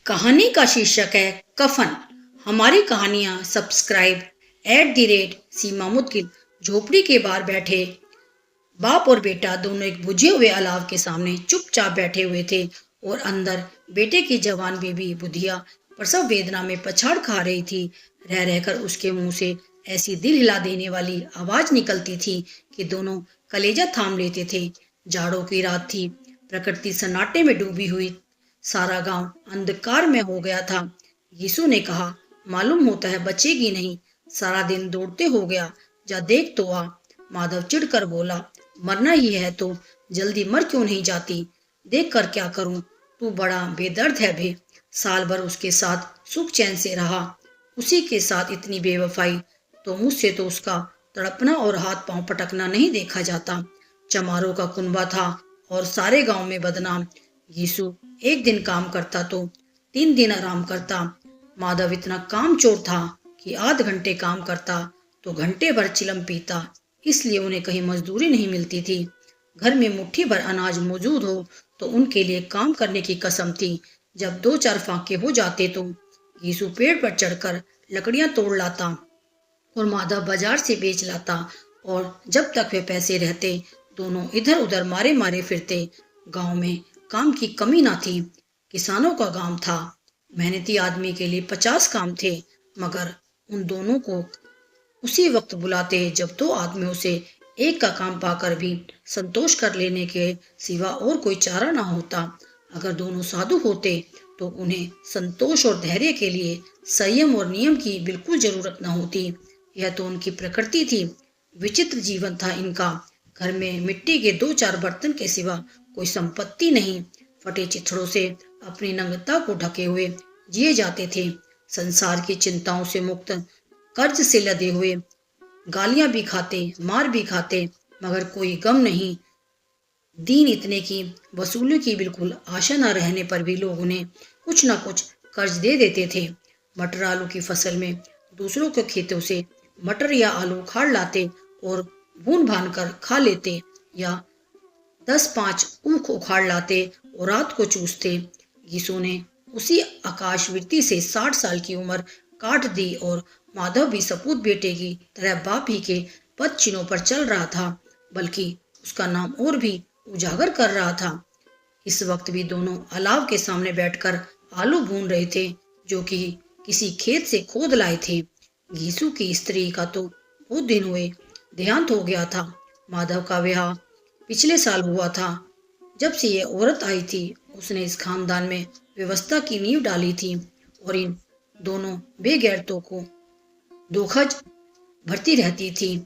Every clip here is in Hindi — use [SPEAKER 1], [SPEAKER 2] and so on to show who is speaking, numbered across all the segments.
[SPEAKER 1] कहानी का शीर्षक है कफन। हमारी कहानियां सब्सक्राइब @सीमा मुद्गिल। झोपड़ी के बाहर बैठे बाप और बेटा दोनों एक बुझे हुए अलाव के सामने चुपचाप बैठे हुए थे और अंदर बेटे की जवान बीबी बुधिया प्रसव वेदना में पछाड़ खा रही थी। रह रहकर उसके मुंह से ऐसी दिल हिला देने वाली आवाज निकलती थी कि दोनों कलेजा थाम लेते थे। जाड़ों की रात थी। प्रकृति सन्नाटे में डूबी हुई। सारा गांव अंधकार में हो गया था। यीशु ने कहा, मालूम होता है बचेगी नहीं। सारा दिन दौड़ते हो गया, जा देख तो आ। माधव चिढ़कर बोला, मरना ही है तो जल्दी मर क्यों नहीं जाती? देख कर क्या करूं? तू बड़ा बेदर्द है बे। साल भर उसके साथ सुख चैन से रहा, उसी के साथ इतनी बेवफाई। तो मुझसे तो उसका तड़पना और हाथ पांव पटकना नहीं देखा जाता। चमारों का कुनबा था और सारे गांव में बदनाम। यीशु एक दिन काम करता तो 3 दिन आराम करता। माधव इतना कामचोर था कि आध घंटे काम करता तो घंटे भर चिलम पीता। इसलिए उन्हें कहीं मजदूरी नहीं मिलती थी। घर में मुट्ठी भर अनाज मौजूद हो तो उनके लिए काम करने की कसम थी। जब 2-4 फाके हो जाते तो यीशु पेड़ पर चढ़कर लकड़ियां तोड़ लाता और माधव बाजार से बेच लाता। और जब तक वे पैसे रहते दोनों इधर उधर मारे मारे फिरते। गांव में काम की कमी ना थी। किसानों का गांव था। मेहनती आदमी के लिए 50 काम थे, मगर उन दोनों को उसी वक्त बुलाते जब 2 आदमियों से एक का काम पाकर भी संतोष कर लेने के सिवा और कोई चारा ना होता। अगर दोनों साधु होते तो उन्हें संतोष और धैर्य के लिए संयम और नियम की बिल्कुल जरूरत न होती। यह तो उनकी प्रकृति थी। विचित्र जीवन था इनका। घर में मिट्टी के 2-4 बर्तन के सिवा कोई संपत्ति नहीं। फटे चिथड़ों से अपनी नंगता को ढके हुए जिए जाते थे। संसार की चिंताओं से मुक्त, कर्ज से लदे हुए, गालियां भी खाते, मार भी खाते, मगर कोई गम नहीं। दीन इतने की वसूली की बिल्कुल आशा न रहने पर भी लोग उन्हें कुछ न कुछ कर्ज दे देते थे। मटर आलू की फसल में दूसरों के खेतों से मटर या आलू उखाड़ लाते और भून भान कर खा लेते, या 10-5 ऊख उखाड़ लाते और रात को चूसते। यीशु ने उसी आकाशवृत्ति से 60 साल की उम्र काट दी और माधव भी सपूत बेटे की तरह बाप ही के पद चिन्हों पर चल रहा था, बल्कि उसका नाम और भी उजागर कर रहा था। इस वक्त भी दोनों अलाव के सामने बैठकर आलू भून रहे थे, जो कि किसी खेत से खोद लाए थे। यीशु की स्त्री का तो बहुत दिन हुए देहांत हो गया था। माधव का विवाह पिछले साल हुआ था। जब से ये औरत आई थी उसने इस खानदान में व्यवस्था की नींव डाली थी और इन दोनों बेगैरतों को धोखज भरती रहती थी।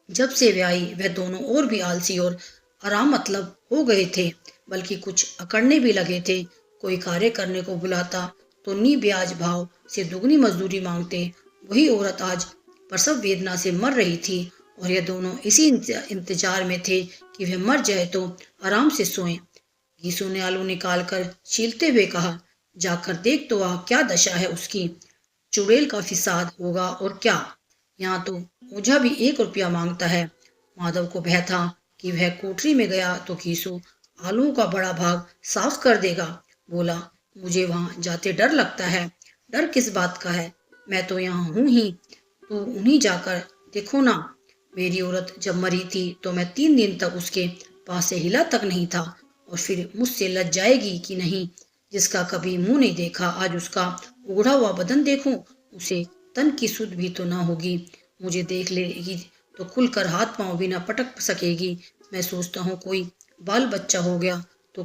[SPEAKER 1] जब से वे आई वह दोनों और भी आलसी और आराम मतलब हो गए थे, बल्कि कुछ अकड़ने भी लगे थे। कोई कार्य करने को बुलाता तो नी ब्याज भाव से दुगनी मजदूरी मांगते। वही औरत आज प्रसव वेदना से मर रही थी और यह दोनों इसी इंतजार में थे कि वह मर जाए तो आराम से सोएं। यीशु ने आलू निकाल कर छीलते हुए कहा, जाकर देख तो आ क्या दशा है उसकी। चुड़ैल का फिसाद होगा और क्या। यहाँ तो ओझा भी 1 रुपया मांगता है। माधव को भय था कि वह कोठरी में गया तो यीशु आलूओं का बड़ा भाग साफ कर देगा। बोला, मुझे वहां जाते डर लगता है। डर किस बात का है? मैं तो यहाँ हूँ ही। तू उन्हीं जाकर देखो ना। मेरी औरत जब मरी थी तो मैं 3 दिन तक उसके पास से हिला तक नहीं था, और फिर मुझसे लज जाएगी कि नहीं। जिसका कभी मुंह नहीं देखा आज उसका उगड़ा हुआ बदन देखूं, उसे तन की सुध भी तो ना होगी। मुझे देख लेगी तो खुलकर हाथ पांव भी ना पटक सकेगी। मैं सोचता हूँ कोई बाल बच्चा हो गया तो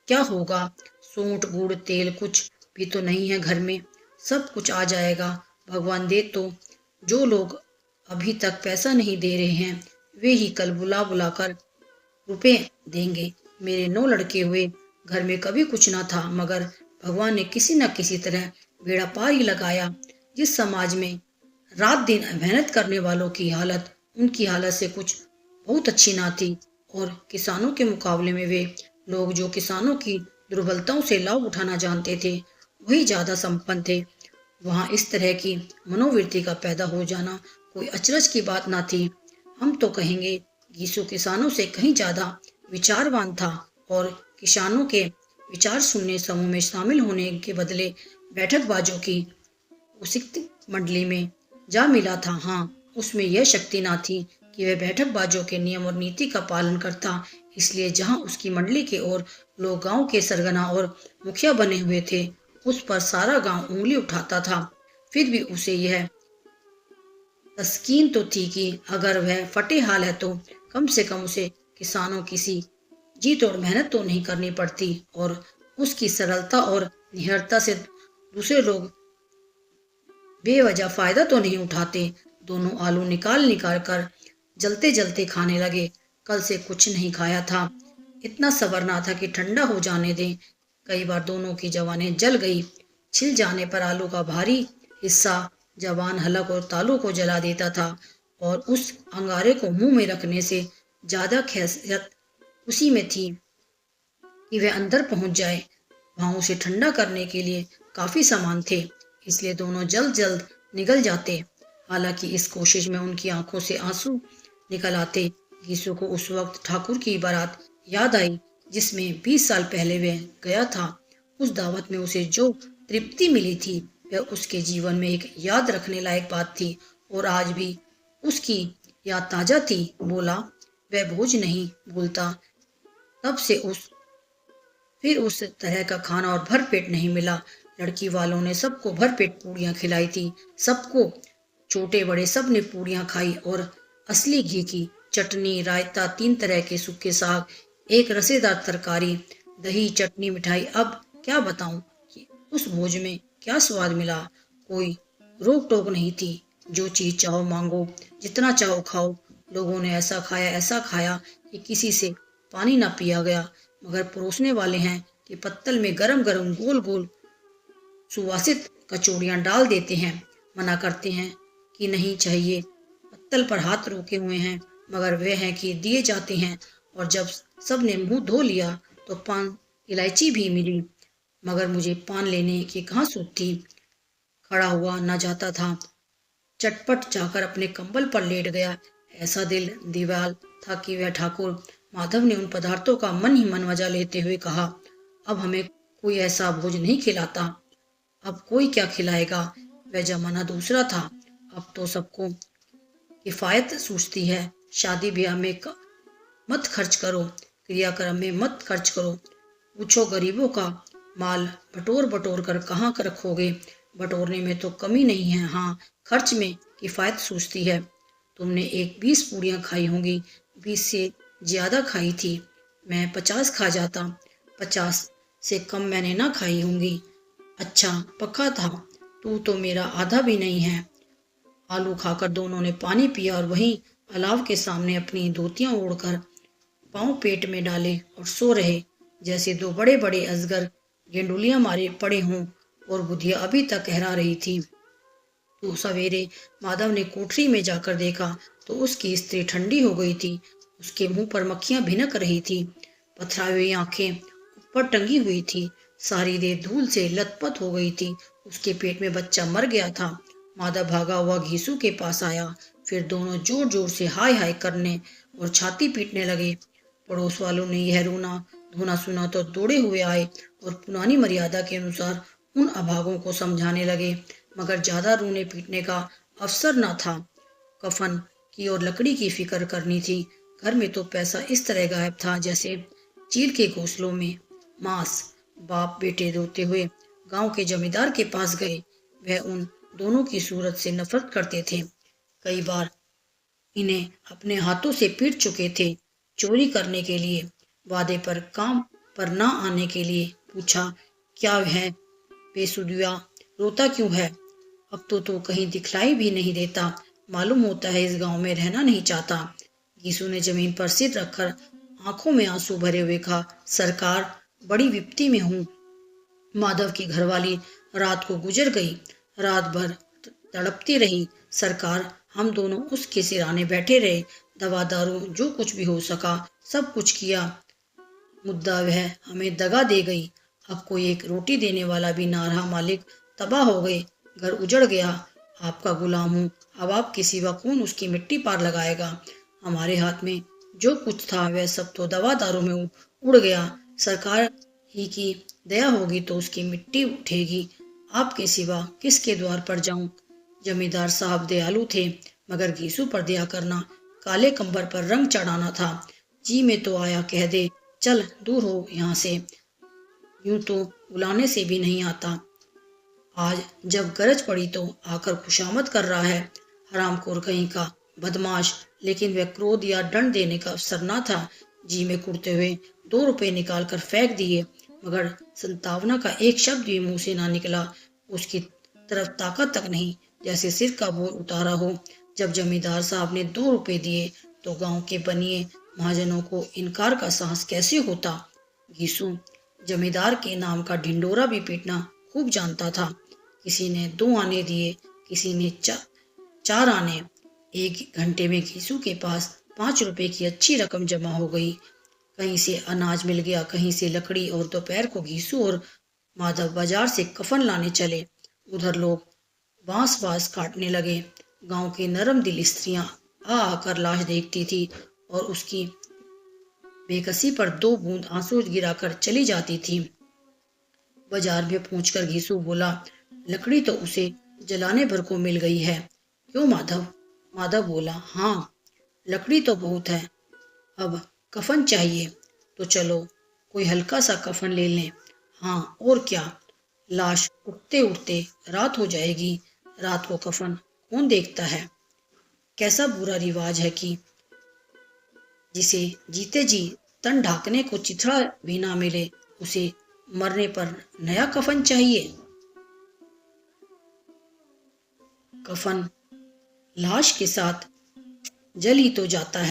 [SPEAKER 1] क्या होगा। सूंठ गुड़ तेल कुछ भी तो नहीं है घर में। सब कुछ आ जाएगा भगवान दे तो। जो लोग अभी तक पैसा नहीं दे रहे हैं वे ही कल बुला बुला कर रुपए देंगे। मेरे 9 लड़के हुए, घर में कभी कुछ ना था, मगर भगवान ने किसी न किसी तरह बेड़ा पार ही लगाया। जिस समाज में रात दिन मेहनत करने वालों की हालत उनकी हालत से कुछ बहुत अच्छी ना थी, और किसानों के मुकाबले में वे लोग जो किसानों की दुर्बलताओं से लाभ उठाना जानते थे वही ज्यादा संपन्न थे, वहां इस तरह की मनोवृत्ति का पैदा हो जाना कोई अचरज की बात ना थी। हम तो कहेंगे यीशु किसानों से कहीं ज्यादा विचारवान था और किसानों के विचार सुनने समूह में शामिल होने के बदले बैठकबाजों की उसित मंडली में जा मिला था। हाँ, उसमें यह शक्ति ना थी कि वह बैठकबाजों के नियम और नीति का पालन करता, इसलिए जहां उसकी मंडली के और लोग गांव के सरगना और मुखिया बने हुए थे, उस पर सारा गांव उंगली उठाता था। फिर भी उसे यह तस्कीन तो थी कि अगर वह फटे हाल है तो कम से कम उसे किसानों किसी जी तोड़ मेहनत तो नहीं करनी पड़ती और उसकी सरलता और निडरता से दूसरे लोग बेवजह फायदा तो नहीं उठाते। दोनों आलू निकाल निकाल कर जलते जलते खाने लगे। कल से कुछ नहीं खाया था, इतना सब्र ना था कि ठंडा हो जाने दें। कई बार दोनों की जवानें जल गई। छिल जाने पर आलू का भारी हिस्सा जवान हलक और तालू को जला देता था और उस अंगारे को मुंह में रखने से ज्यादा खैसियत उसी में थी कि वह अंदर पहुंच जाए। वहां उसे ठंडा करने के लिए काफी सामान थे, इसलिए दोनों जल्द जल्द निकल जाते। हालांकि इस कोशिश में उनकी आंखों से आंसू निकल आते। घीसू को उस वक्त ठाकुर की बारात याद आई जिसमें 20 साल पहले वह गया था। उस दावत में उसे जो तृप्ति मिली थी वह उसके जीवन में एक याद रखने लायक बात थी और आज भी उसकी याद ताजा थी। बोला, वह भोज नहीं भूलता। तब से फिर उस तरह का खाना और भर पेट नहीं मिला। लड़की वालों ने सबको भर पेट पूड़ियां खिलाई थी। सबको, छोटे बड़े सब ने पूड़ियां खाई और असली घी की चटनी, रायता, 3 तरह के सूखे साग, एक रसेदार तरकारी, दही, चटनी, मिठाई। अब क्या बताऊं कि उस भोज में क्या स्वाद मिला। कोई रोक टोक नहीं थी, जो चीज चाहो मांगो, जितना चाहो खाओ। लोगों ने ऐसा खाया कि किसी से पानी ना पिया गया। मगर परोसने वाले हैं कि पत्तल में गरम गरम गोल गोल सुवासित कचौड़ियां डाल देते हैं। मना करते हैं कि नहीं चाहिए। पत्तल पर हाथ रोके हुए हैं, मगर वे हैं कि दिए जाते हैं। और जब सब ने मुंह धो लिया तो पान इलायची भी मिली, मगर मुझे पान लेने की कहाँ सूझ थी। खड़ा हुआ न जाता था। चटपट जाकर अपने कंबल पर लेट गया। ऐसा दिल दीवाल था कि वह ठाकुर माधव ने उन पदार्थों का मन ही मन मजा लेते हुए कहा, अब हमें कोई ऐसा भोज नहीं खिलाता। अब कोई क्या खिलाएगा। वह जमाना दूसरा था। अब तो सबको किफायत सूझती है। शादी ब्याह में मत खर्च करो, क्रियाक्रम में मत खर्च करो। पूछो गरीबों का माल बटोर बटोर कर कहाँ कर रखोगे। बटोरने में तो कमी नहीं है, हाँ खर्च में किफायत सूझती है। तुमने 20 पूड़ियां खाई होंगी, 20 से ज्यादा खाई थी। मैं 50 खा जाता, 50 से कम मैंने ना खाई होंगी। अच्छा पक्का था, तू तो मेरा आधा भी नहीं है। आलू खाकर दोनों ने पानी पिया और वहीं अलाव के सामने अपनी धोतियां ओढ़कर पांव पेट में डाले और सो रहे, जैसे 2 बड़े बड़े अजगर गेंडुलियां मारे पड़े हों और बुधिया अभी तक कहरा रही थी। तो सवेरे माधव ने कोठरी में जाकर देखा तो उसकी स्त्री ठंडी हो गई थी। उसके मुंह पर मक्खियां भिनक रही थी। पथराई हुई आंखें ऊपर टंगी हुई थी। सारी देह धूल से लथपथ हो गई थी। उसके पेट में बच्चा मर गया था। माधव भागा हुआ घीसू के पास आया। फिर दोनों जोर जोर से हाय हाय करने और छाती पीटने लगे। पड़ोस वालों ने यह रोना धोना सुना तो दौड़े हुए आए और पुरानी मर्यादा के अनुसार उन अभागों को समझाने लगे, मगर ज्यादा रोने पीटने का अवसर न था। कफन की और लकड़ी की फिक्र करनी थी। घर में तो पैसा इस तरह गायब था जैसे चील के घोंसलों में मांस। बाप बेटे रोते हुए गांव के जमींदार के पास गए। वह उन दोनों की सूरत से नफरत करते थे। कई बार इन्हें अपने हाथों से पीट चुके थे। चोरी करने के लिए, वादे पर काम पर ना आने के लिए। पूछा, क्या है बेसुधिया, रोता क्यों है। अब तो कहीं दिखलाई भी नहीं देता। मालूम होता है इस गांव में रहना नहीं चाहता। गीसू ने जमीन पर सिर रखकर आंखों में आंसू भरे हुए कहा, सरकार बड़ी विपत्ति में हूँ। माधव की घरवाली रात को गुजर गई। रात भर तड़पती रही। सरकार हम दोनों उसके सिराने बैठे रहे। दवा दारू जो कुछ भी हो सका सब कुछ किया। मुद्दा वह हमें दगा दे गई। अब कोई एक रोटी देने वाला भी ना रहा। मालिक तबाह हो गए, घर उजड़ गया। आपका गुलाम हूँ, अब आपके सिवा कौन उसकी मिट्टी पार लगाएगा। हमारे हाथ में जो कुछ था वह सब तो दवा दारू में उड़ गया। सरकार ही की दया होगी तो उसकी मिट्टी उठेगी। आपके सिवा किसके द्वार पर जाऊं? जमींदार साहब दयालु थे, मगर घीसू पर दया करना काले कंबर पर रंग चढ़ाना था। जी में तो आया कह दे, चल दूर हो यहाँ से, यूं तो बुलाने से भी नहीं आता। आज जब गरज पड़ी तो आकर खुशामद कर रहा है। हरामखोर कहीं का, बदमाश। लेकिन वह क्रोध या दंड देने का अवसर न था। जी में कुड़ते हुए 2 रुपए निकाल कर फेंक दिए, मगर संतावना का एक शब्द भी मुंह से ना निकला। उसकी तरफ ताकत तक नहीं, जैसे सिर का बोझ उतारा हो। जब जमींदार साहब ने 2 रुपए दिए तो गांव के बनिए महाजनों को इनकार का साहस कैसे होता। घीसू जमींदार के नाम का ढिंडोरा भी पीटना खूब जानता था। किसी ने 2 आने दिए, किसी ने 4 आने। 1 घंटे में घीसू के पास 5 रुपए की अच्छी रकम जमा हो गई। कहीं से अनाज मिल गया, कहीं से लकड़ी, और दोपहर को घीसू और माधव बाजार से कफन लाने चले। उधर लोग बांस काटने लगे। गांव की नरम दिल स्त्रियां आ आकर लाश देखती थी और उसकी बेकसी पर 2 बूंद आंसू गिराकर चली जाती थी। बाजार में पहुंचकर घीसू बोला, लकड़ी तो उसे जलाने भर को मिल गई है। क्यों माधव? माधव बोला, हाँ, लकड़ी तो बहुत है, अब कफन चाहिए। तो चलो कोई हल्का सा कफन ले लें। हाँ और क्या, लाश उठते उठते रात हो जाएगी। रात को कफन कौन देखता है? कैसा बुरा रिवाज है कि जिसे जीते जी तन ढाकने को चिथड़ा भी ना मिले, उसे मरने पर नया कफन चाहिए। कफन लाश के साथ जल ही तो जाता है।